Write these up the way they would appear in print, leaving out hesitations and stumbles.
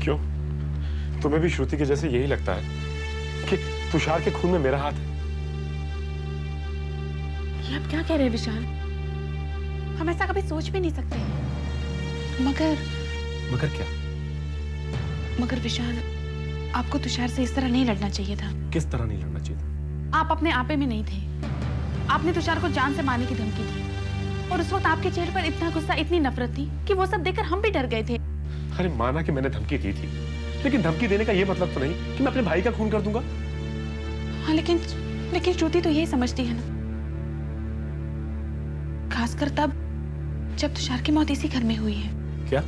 क्यों? तुम्हें भी श्रुति के जैसे यही लगता है कि तुषार के खून में मेरा हाथ है? ये आप क्या कह रहे हैं विशाल? हम ऐसा कभी सोच भी नहीं सकते। मगर क्या? मगर विशाल, आपको तुषार से इस तरह नहीं लड़ना चाहिए था। किस तरह नहीं लड़ना चाहिए था? आप अपने आपे में नहीं थे। आपने तुषार को जान से मारने की धमकी दी और उस वक्त आपके चेहरे पर इतना गुस्सा, इतनी नफरत थी कि वो सब देखकर हम भी डर गए थे। अरे माना कि मैंने धमकी दी थी, लेकिन धमकी देने का ये मतलब तो नहीं कि मैं अपने भाई का खून कर दूंगा। हाँ, लेकिन श्रुति तो यही समझती है ना, खासकर तब जब तुषार की मौत इसी घर में हुई है। क्या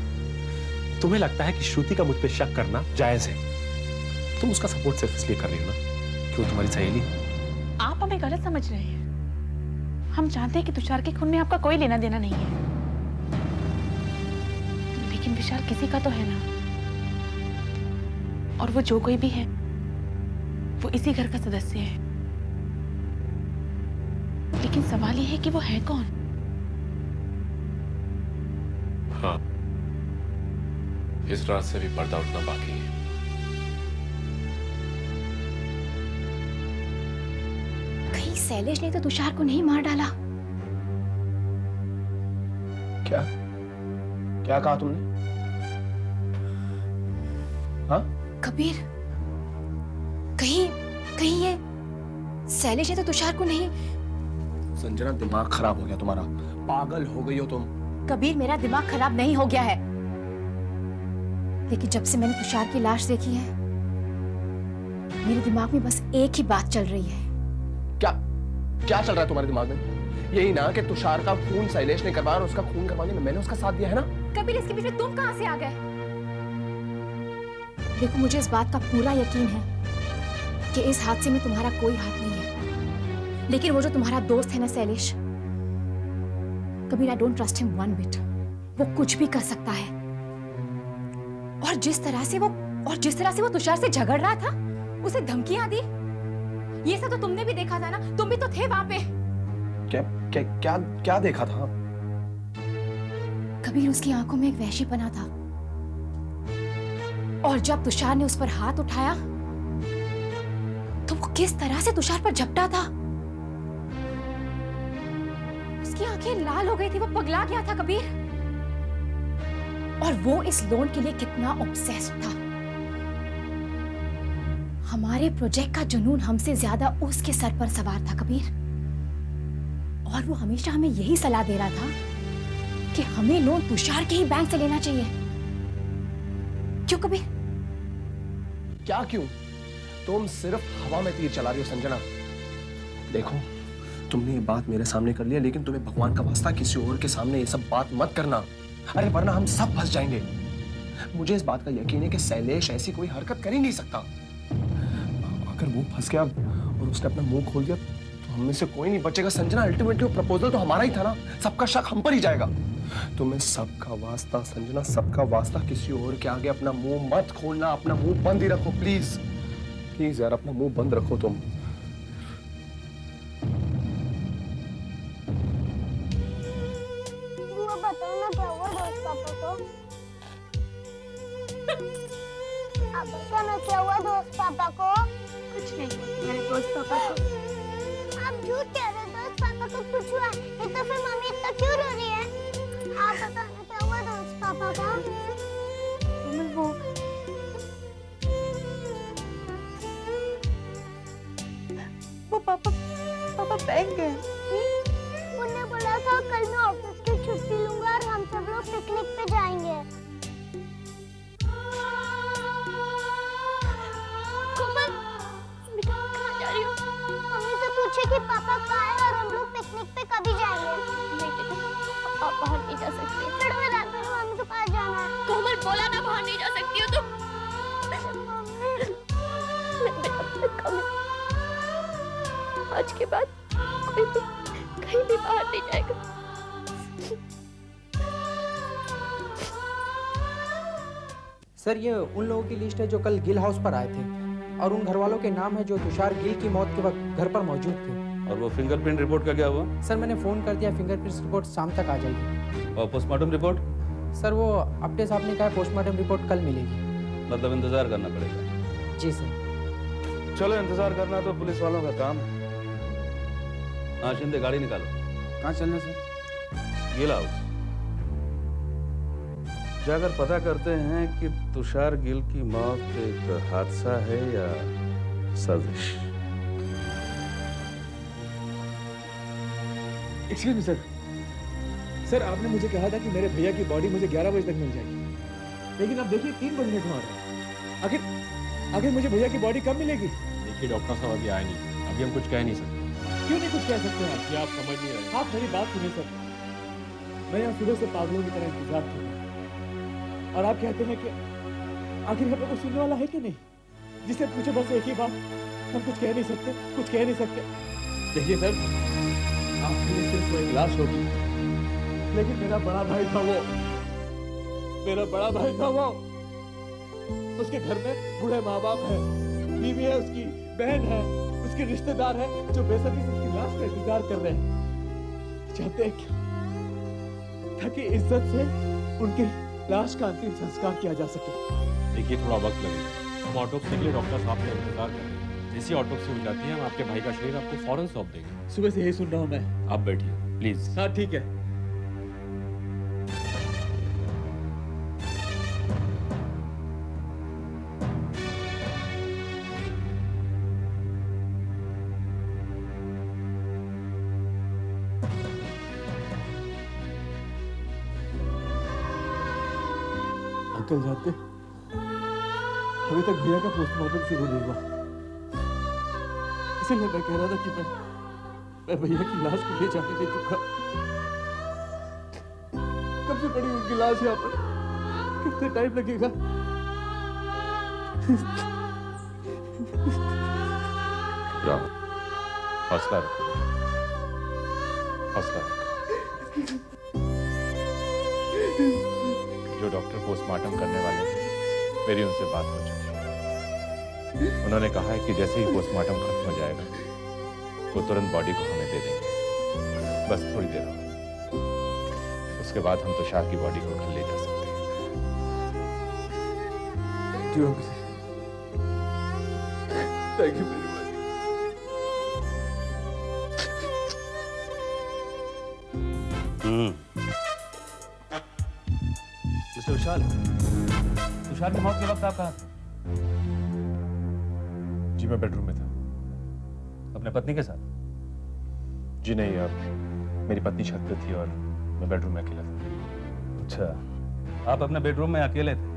तुम्हें लगता है कि श्रुति का मुझ पे शक करना जायज है? तुम उसका सपोर्ट सिर्फ इसलिए कर रही हो ना कि वो तुम्हारी सहेली? आप हमें गलत समझ रहे हैं। हम जानते हैं कि तुषार के खून में आपका कोई लेना देना नहीं है, लेकिन विशाल किसी का तो है ना, और वो जो कोई भी है वो इसी घर का सदस्य है। लेकिन सवाल ये है कि वो है कौन? हाँ, इस रात से भी पर्दा उठना बाकी है। कहीं शैलेश ने तो तुषार को नहीं मार डाला? क्या क्या कहा तुमने? हाँ? कबीर, कहीं ये शैलेश ने तो तुषार को नहीं। संजना, दिमाग खराब हो गया तुम्हारा, पागल हो गई हो तुम। कबीर, मेरा दिमाग खराब नहीं हो गया है, लेकिन जब से मैंने तुषार की लाश देखी है मेरे दिमाग में बस एक ही बात चल रही है। क्या क्या चल रहा है तुम्हारे दिमाग में? यही ना कि तुषार का खून शैलेश ने करवाया और उसका खून करवाने में मैंने उसका साथ दिया है ना? कबीर, इसके बीच में तुम कहां से आ गए? देखो, मुझे इस बात का पूरा यकीन है कि इस हादसे में तुम्हारा कोई हाथ नहीं है, लेकिन वो जो तुम्हारा दोस्त है ना Shailesh, Kabir, I don't trust him one bit. वो कुछ भी कर सकता है, और जिस तरह से वो तुषार से झगड़ रहा था, उसे धमकियां दी, ये सब तो तुमने भी देखा था ना, तुम भी तो थे वहां पे। क्या क्या क्या क्या देखा था? कबीर, उसकी आंखों में एक वहशीपना था, और जब तुषार ने उस पर हाथ उठाया तो वो किस तरह से तुषार पर झपटा था। उसकी आंखें लाल हो गई थी, वो पगला गया था कबीर, और वो इस लोन के लिए कितना ऑब्सेस्ड था। हमारे प्रोजेक्ट का जुनून हमसे ज्यादा उसके सर पर सवार था कबीर, और वो हमेशा हमें यही सलाह दे रहा था कि हमें लोन तुषार के ही बैंक से लेना चाहिए। क्यों कबीर? क्या क्यों? तुम सिर्फ हवा में तीर चला रही हो संजना। देखो, तुमने ये बात मेरे सामने कर लिया, लेकिन तुम्हें भगवान का वास्ता किसी और के सामने ये सब बात मत करना, अरे वरना हम सब फंस जाएंगे। मुझे इस बात का यकीन है कि शैलेश ऐसी कोई हरकत कर ही नहीं सकता। अगर वो फंस गया और उसने अपना मुंह खोल दिया तो हम में से कोई नहीं बचेगा संजना। अल्टीमेटली वो प्रपोजल तो हमारा ही था ना, सबका शक हम पर ही जाएगा। तुम्हें सबका वास्ता संजना, सबका वास्ता, किसी और के आगे अपना मुंह मत खोलना, अपना मुंह बंद ही रखो प्लीज। प्लीज यार, अपना मुंह बंद रखो तुम। बताओ ना क्या हुआ दोस्त पापा को? आप बताओ ना क्या हुआ दोस्त पापा को? कुछ नहीं मेरे दोस्त पापा को। आप झूठ कह रहे हो, दोस्त पापा को कुछ हुआ नहीं तो फिर मम्मी इतना क्यों रो रही है? आप बताओ ना क्या हुआ दोस्त पापा को? वो पापा बैंक गए। उन्होंने बोला था कल मैं ऑफिस की छुट्टी लूंगा और हम सब लोग पिकनिक पे जाएंगे। कोमल, बेटा कहाँ जा रही हो? मम्मी से पूछे कि पापा कहाँ है और हम लोग पिकनिक पे कभी जाएंगे। नहीं बेटा, आप बाहर नहीं जा सकते। चलो मैं रात में मम्मी के पास जाना है। कोमल, बोला ना बाहर नहीं जा सकती हो तुम। आज के बाद कोई भी कहीं भी बाहर नहीं जाएगा। सर, ये उन लोगों की लिस्ट है जो कल गिल हाउस पर आए थे, और उन घर वालों के नाम है जो तुषार गिल की मौत के वक्त घर पर मौजूद थे। और वो फिंगरप्रिंट रिपोर्ट का क्या हुआ? सर, मैंने फोन कर दिया, फिंगरप्रिंट रिपोर्ट शाम तक आ जाएगी। और पोस्टमार्टम रिपोर्ट? सर, वो अपने साहब ने कहा पोस्टमार्टम रिपोर्ट कल मिलेगी। मतलब इंतजार करना पड़ेगा। जी सर। चलो, इंतजार करना तो पुलिस वालों का काम है। हाँ शिंदे, गाड़ी निकालो। कहाँ चलना सर? गिल हाउस जाकर पता करते हैं कि तुषार गिल की मौत एक हादसा है या साजिश। Excuse me sir. सर आपने मुझे कहा था कि मेरे भैया की बॉडी मुझे 11 बजे तक मिल जाएगी, लेकिन अब देखिए 3 बजने को आ रहा है। आखिर मुझे भैया की बॉडी कब मिलेगी? देखिए डॉक्टर साहब अभी आए नहीं, अभी हम कुछ कह नहीं सकते। क्यों नहीं कुछ कह सकते आप? ये आप समझ नहीं रहे। आप मेरी बात सुनिए सर। मैं यहाँ सुबह से पागलों की तरह इंतजार कर रहा हूँ, और आप कहते हैं कि आखिर यहाँ पे कोई सुनने वाला है कि नहीं, जिसे पूछे बस एक ही बात, हम कुछ कह नहीं सकते, कुछ कह नहीं सकते। देखिए सर, आपके लिए सिर्फ कोई लाश होगी, लेकिन मेरा बड़ा भाई था वो, मेरा बड़ा भाई था वो। उसके घर में बूढ़े माँ बाप है, बीवी है, उसकी बहन है, उसके रिश्तेदार हैं जो बेसब्री से उसकी लाश का इंतजार कर रहे हैं, चाहते हैं ताकि इज्जत से उनकी लाश का अंतिम संस्कार किया जा सके। देखिए थोड़ा वक्त लगेगा, हम ऑटोप्सी के लिए डॉक्टर साहब का इंतजार कर रहे हैं। जैसी ऑटोप्सी हो जाती है हम आपके भाई का शरीर आपको फौरन सौंप देंगे। सुबह से यही सुन रहा हूँ मैं। आप बैठिए प्लीज। हाँ ठीक है। अंकल जानते, अभी तक भैया का पोस्टमार्टम शुरू नहीं हुआ, इसीलिए मैं कह रहा था कि मैं भैया की लाश को ले जाने दे चुका। कब से पड़ी उनकी लाश यहाँ पर? कितने टाइम लगेगा? राहुल, हौसला रखो, हौसला रखो। जो डॉक्टर पोस्टमार्टम करने वाले थे, मेरी उनसे बात हो चुकी है। उन्होंने कहा है कि जैसे ही पोस्टमार्टम खत्म हो जाएगा वो तुरंत बॉडी को हमें दे देंगे। बस थोड़ी देर और उसके बाद हम तुषार की बॉडी को घर ले जा सकते हैं। Thank you very much. Mister Vishal, Tushar की मौत के वक्त आप कहाँ थे? जी मैं बेडरूम में था। अपने पत्नी के साथ? जी नहीं, अब मेरी पत्नी छत पे थी और मैं बेडरूम में अकेला था। अच्छा, आप अपने बेडरूम में अकेले थे,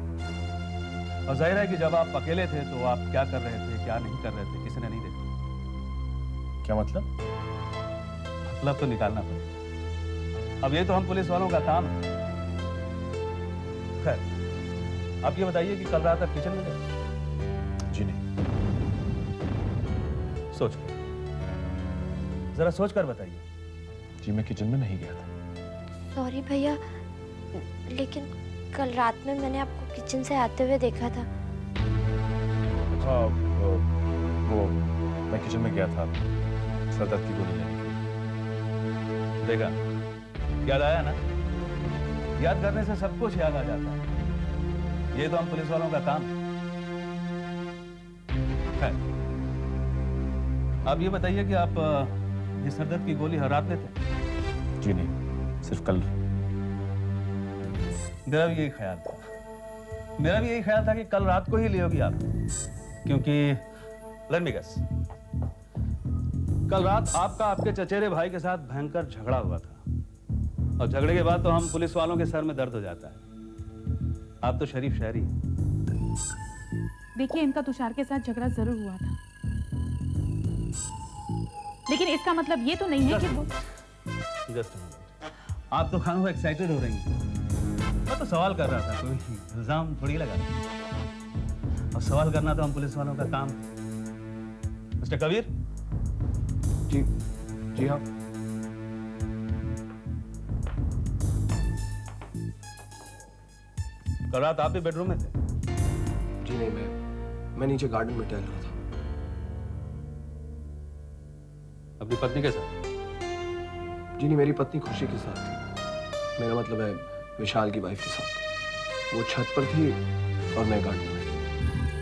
और जाहिर है कि जब आप अकेले थे तो आप क्या कर रहे थे, क्या नहीं कर रहे थे, किसी ने नहीं देखा। क्या मतलब? मतलब तो निकालना पड़ेगा। अब ये तो हम पुलिस वालों का काम है। खैर, आप ये बताइए कि कल रात आप किचन में गए? जी नहीं। सोच, जरा सोच कर बताइए। जी मैं किचन में नहीं गया था। सॉरी भैया, लेकिन कल रात में मैंने आपको किचन से आते हुए देखा था। हाँ वो मैं किचन में गया था सरदर्द की गोली लेने के लिए। देखा, याद आया ना? याद करने से सब कुछ याद आ जाता है। ये तो हम पुलिस वालों का काम है। आप ये बताइए कि आप ये सरदर्द की गोली हर रात लेते? जी नहीं, सिर्फ कल। मेरा भी यही ख्याल था। मेरा भी यही ख्याल था कि कल रात को ही लियोगी आप, क्योंकि लेट मी गेस, कल रात आपका आपके चचेरे भाई के साथ भयंकर झगड़ा हुआ था, और झगड़े के बाद तो हम पुलिस वालों के सर में दर्द हो जाता है। आप तो शरीफ शहरी हैं। देखिए, इनका तुषार के साथ झगड़ा जरूर हुआ था, लेकिन इसका मतलब ये तो नहीं है कि वो जस्ट आप तो खानों एक्साइटेड हो रही हैं। मैं तो सवाल कर रहा था, कोई इल्जाम थोड़ी लगा रहा। और सवाल करना तो हम पुलिस वालों का काम है। मिस्टर कबीर। जी हाँ। कल रात आप भी बेडरूम में थे? जी नहीं, मैं नीचे गार्डन में टहल रहा था। अपनी पत्नी के साथ? जी नहीं, मेरी पत्नी खुशी के साथ थी। मेरा मतलब है विशाल की वाइफ के साथ। वो छत पर थी और मैं गार्डन में।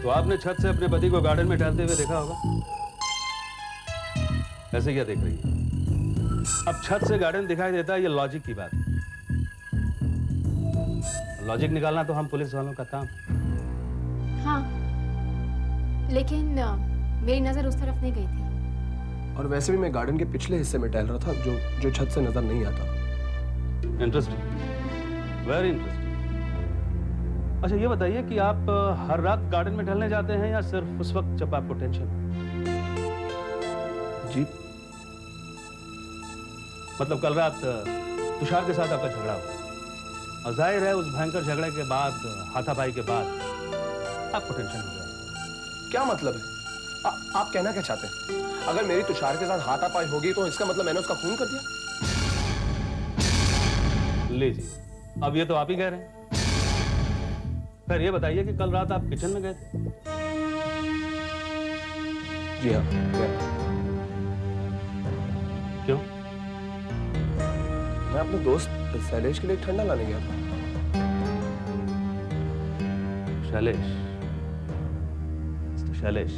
तो आपने छत से अपने पति को गार्डन में टहलते हुए देखा होगा। ऐसे क्या देख रही है? अब छत से गार्डन दिखाई देता है, ये लॉजिक की बात है। लॉजिक निकालना तो हम पुलिस वालों का काम है। हाँ, लेकिन मेरी नजर उस तरफ नहीं गई थी। और वैसे भी मैं गार्डन के पिछले हिस्से में टहल रहा था, जो छत से नजर नहीं आता। Interesting, very interesting. अच्छा ये बताइए कि आप हर रात गार्डन में टहलने जाते हैं या सिर्फ उस वक्त जब आपको टेंशन? जी, मतलब कल रात तुषार के साथ आपका झगड़ा हुआ और जाहिर है उस भयंकर झगड़े के बाद, हाथापाई के बाद आपको टेंशन हो गया। क्या मतलब है? आप कहना क्या चाहते हैं? अगर मेरी तुषार के साथ हाथापाई होगी तो इसका मतलब मैंने उसका खून कर दिया? लीजिए, अब ये तो आप ही कह रहे हैं। फिर ये बताइए कि कल रात आप किचन में गए थे? जी हाँ, क्यों? मैं अपने दोस्त शैलेश के लिए ठंडा लाने गया था। शैलेश, मिस्टर शैलेश,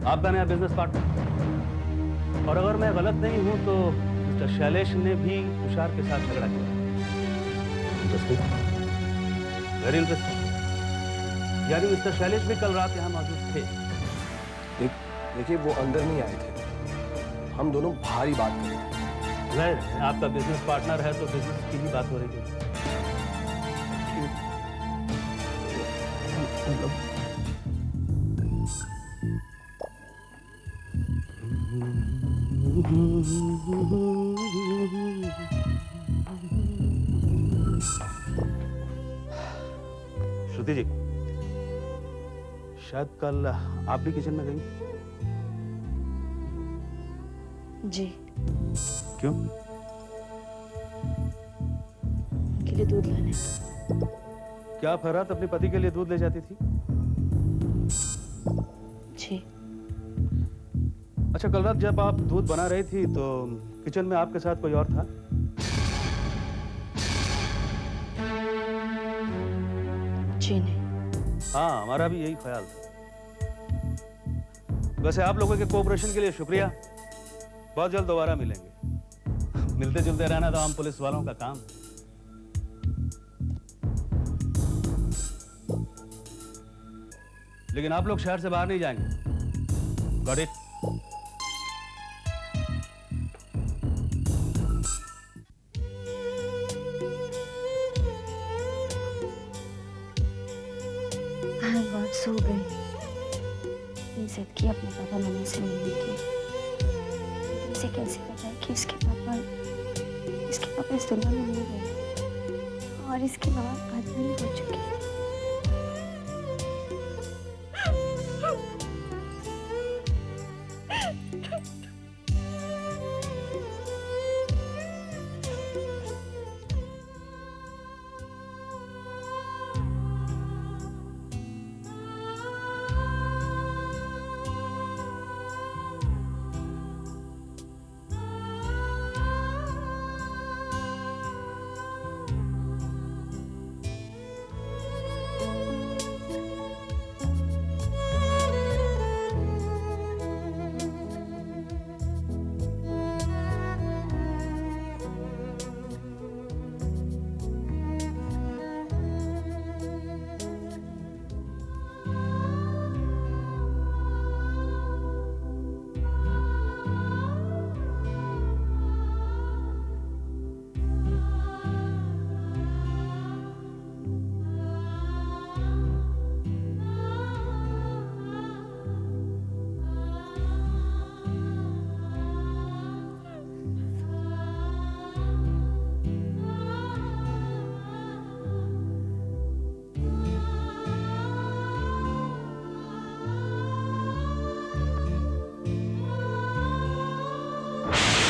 आपका नया बिजनेस पार्टनर। और अगर मैं गलत नहीं हूं तो मिस्टर शैलेश ने भी तुषार के साथ झगड़ा किया। Interesting, very interesting. यानी मिस्टर शैलेश भी कल रात यहाँ मौजूद थे। देखिए, वो अंदर नहीं आए थे, हम दोनों बाहर ही बात कर रहे थे। जाहिर है, आपका बिजनेस पार्टनर है तो बिजनेस की ही बात हो रही है। श्रुति जी, शायद कल आप भी किचन में गई? जी। क्यों? उनके लिए दूध लाने। क्या आप हर रात अपने पति के लिए दूध ले जाती थी? जी। अच्छा, कल रात जब आप दूध बना रही थी तो किचन में आपके साथ कोई और था? जी नहीं। हाँ, हमारा भी यही ख्याल था। वैसे आप लोगों के कोऑपरेशन के लिए शुक्रिया। बहुत जल्द दोबारा मिलेंगे। मिलते जुलते रहना तो हम पुलिस वालों का काम है। लेकिन आप लोग शहर से बाहर नहीं जाएंगे। Got it? गॉड, सो गई। ये जिद की अपने पापा मम्मी से मिलने की। इसे कैसे पता है कि इसके पापा इस दुनिया में नहीं रहे और इसके बाद बदली हो चुकी है।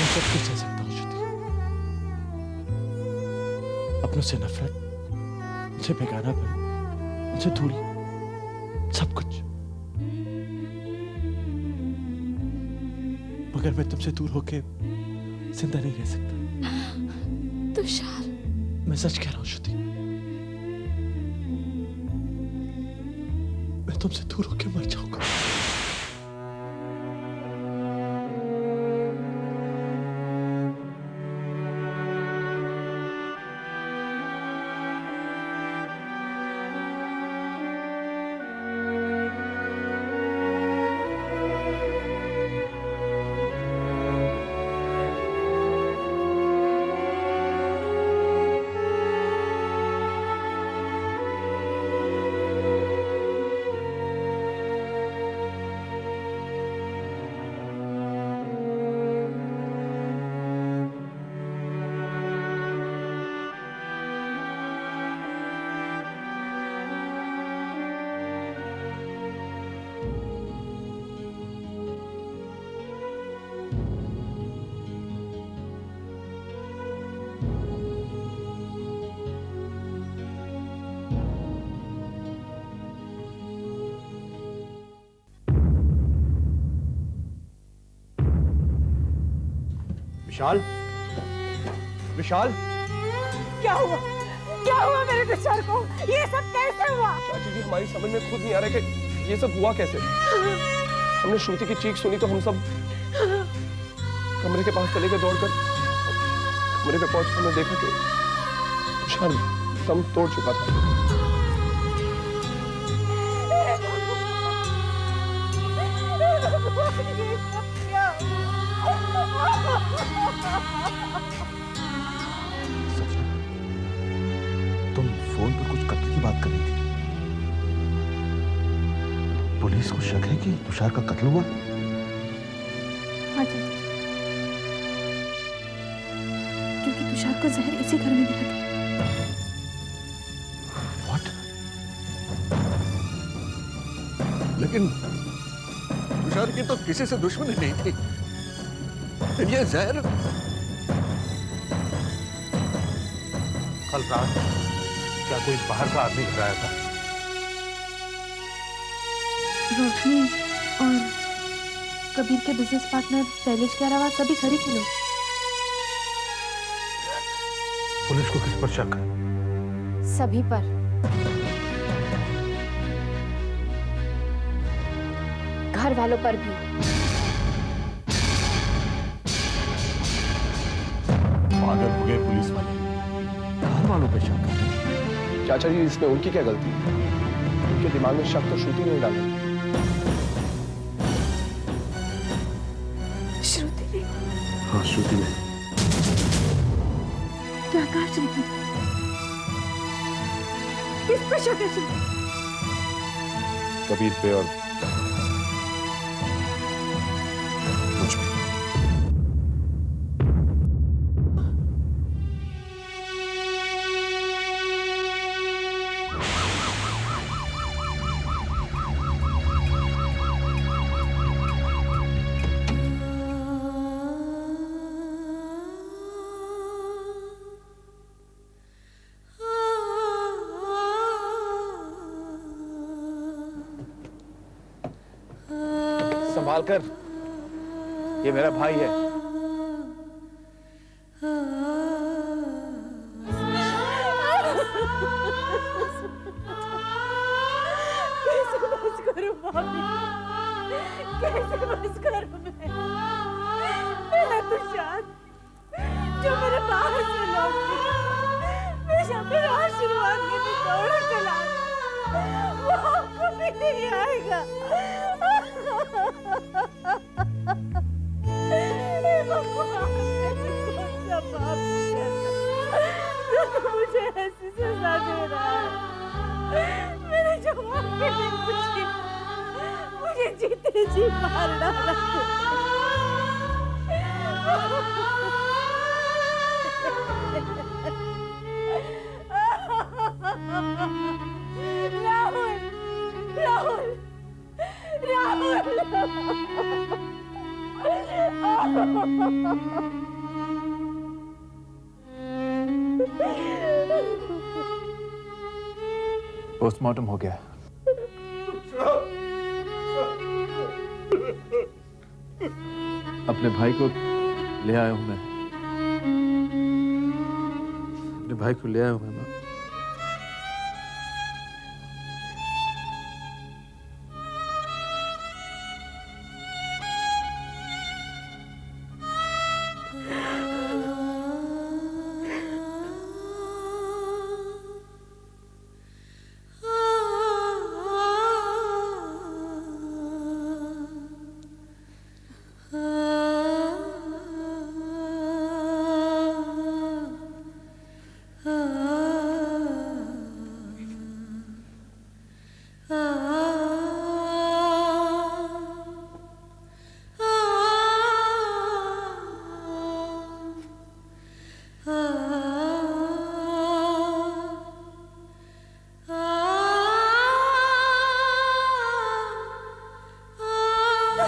सब कुछ सह सकता हूँ श्रुति। अपनों से नफरत, उनसे बेगानापन, उनसे दूरी, सब कुछ। मगर मैं तुमसे दूर होके जिंदा नहीं रह सकता। तुषार, मैं सच कह रहा हूँ श्रुति। मैं तुमसे दूर होकर मर जाऊंगा। विशाल, विशाल, क्या हुआ? क्या हुआ मेरे तुषार को? ये सब कैसे हुआ? चाची जी, हमारी समझ में खुद नहीं आ रहा कि ये सब हुआ कैसे। हमने श्रुति की चीख सुनी तो हम सब कमरे के पास चले गए दौड़कर। कमरे पे पहुंच हमने देखा कि तुषार दम तोड़ चुका था। तुम फोन पर कुछ कत्ल की बात कर रही थी। पुलिस को शक है कि तुषार का कत्ल हुआ। हाँ जी, क्योंकि तुषार को जहर इसी घर में दिया गया। What? लेकिन तुषार की तो किसी से दुश्मनी नहीं थी। ये जहर कल रात क्या कोई बाहर का आदमी घर आया था? रोशनी और कबीर के बिजनेस पार्टनर शैलेश के अलावा सभी घर ही के लोग। पुलिस को किस पर शक है? सभी पर। घर वालों पर भी। पागल हुए पुलिस वाले, घर वालों पे शक कर रहे हैं। चाचा जी, इसमें उनकी क्या गलती? उनके दिमाग में शक तो श्रुति ने डाला। श्रुति ने? हाँ, श्रुति ने। क्या कहा श्रुति? किस पर शक है श्रुति? कबीर पे और मुझ पे। संभाल कर, ये मेरा भाई है। कैसे बस करूं भाभी? कैसे बस करूं मैं? मेरा तुषार जो मेरे बाहर से लौट गया, मैं मेरा आशीर्वाद लेने दौड़ा चला, वो कभी नहीं आएगा। मुझे ऐसी सजा दे रहा है। मेरे जवान के दिन मुझे जीते जी मार डाला। राहुल, राहुल, पोस्टमार्टम हो गया। अपने भाई को ले आया हूं मैं। अपने भाई को ले आया हूं मैं।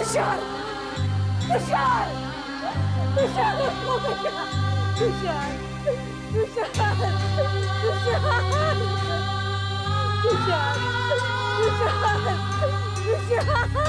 तुषार तुषार तुषार तुषार तुषार तुषार तुषार तुषार